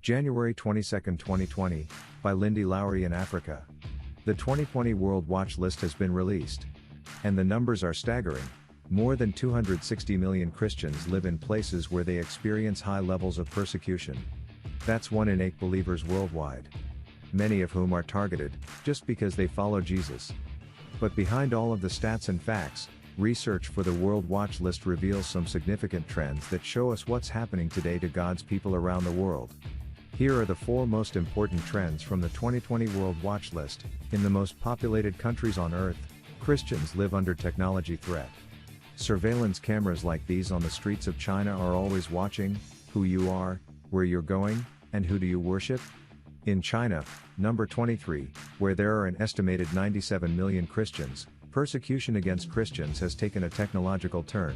January 22, 2020, by Lindy Lowry in Africa. The 2020 World Watch List has been released. And the numbers are staggering. More than 260 million Christians live in places where they experience high levels of persecution. That's 1 in 8 believers worldwide. Many of whom are targeted, just because they follow Jesus. But behind all of the stats and facts, research for the World Watch List reveals some significant trends that show us what's happening today to God's people around the world. Here are the 4 most important trends from the 2020 World Watch List. In the most populated countries on Earth, Christians live under technology threat. Surveillance cameras like these on the streets of China are always watching who you are, where you're going, and who do you worship? In China, number 23, where there are an estimated 97 million Christians, persecution against Christians has taken a technological turn.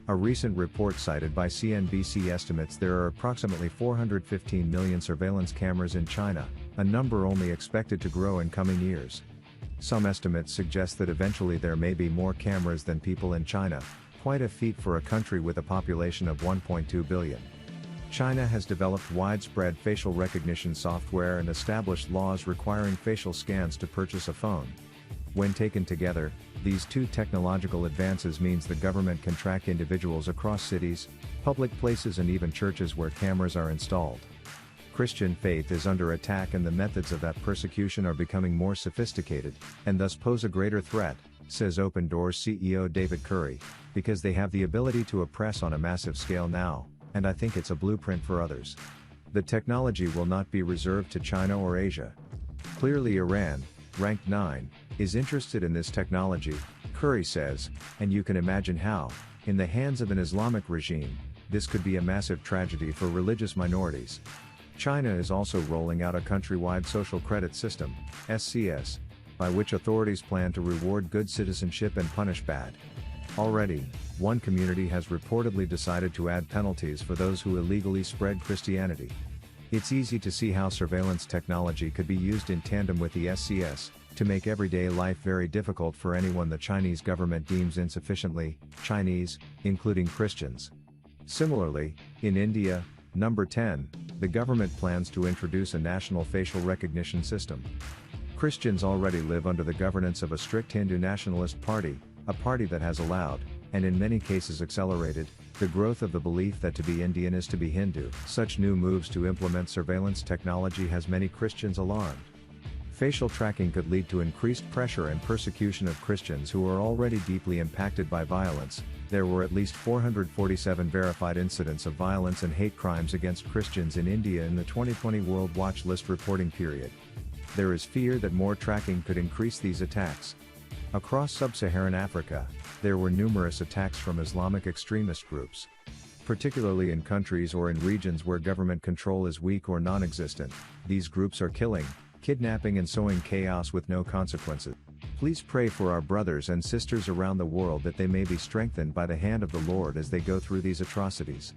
A recent report cited by CNBC estimates there are approximately 415 million surveillance cameras in China, a number only expected to grow in coming years. Some estimates suggest that eventually there may be more cameras than people in China, quite a feat for a country with a population of 1.2 billion. China has developed widespread facial recognition software and established laws requiring facial scans to purchase a phone. When taken together, these 2 technological advances means the government can track individuals across cities, public places and even churches where cameras are installed. Christian faith is under attack and the methods of that persecution are becoming more sophisticated, and thus pose a greater threat, says Open Doors CEO David Curry, because they have the ability to oppress on a massive scale now, and I think it's a blueprint for others. The technology will not be reserved to China or Asia. Clearly Iran, ranked 9, is interested in this technology, Curry says, and you can imagine how, in the hands of an Islamic regime, this could be a massive tragedy for religious minorities. China is also rolling out a countrywide social credit system, SCS, by which authorities plan to reward good citizenship and punish bad. Already, one community has reportedly decided to add penalties for those who illegally spread Christianity. It's easy to see how surveillance technology could be used in tandem with the SCS, to make everyday life very difficult for anyone the Chinese government deems insufficiently Chinese, including Christians. Similarly, in India, number 10, the government plans to introduce a national facial recognition system. Christians already live under the governance of a strict Hindu nationalist party, a party that has allowed, and in many cases accelerated, the growth of the belief that to be Indian is to be Hindu. Such new moves to implement surveillance technology has many Christians alarmed. Facial tracking could lead to increased pressure and persecution of Christians who are already deeply impacted by violence. There were at least 447 verified incidents of violence and hate crimes against Christians in India in the 2020 World Watch List reporting period. There is fear that more tracking could increase these attacks. Across sub-Saharan Africa, there were numerous attacks from Islamic extremist groups. Particularly in countries or in regions where government control is weak or non-existent, these groups are killing, kidnapping and sowing chaos with no consequences. Please pray for our brothers and sisters around the world that they may be strengthened by the hand of the Lord as they go through these atrocities.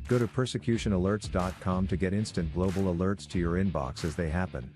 Go to persecutionalerts.com to get instant global alerts to your inbox as they happen.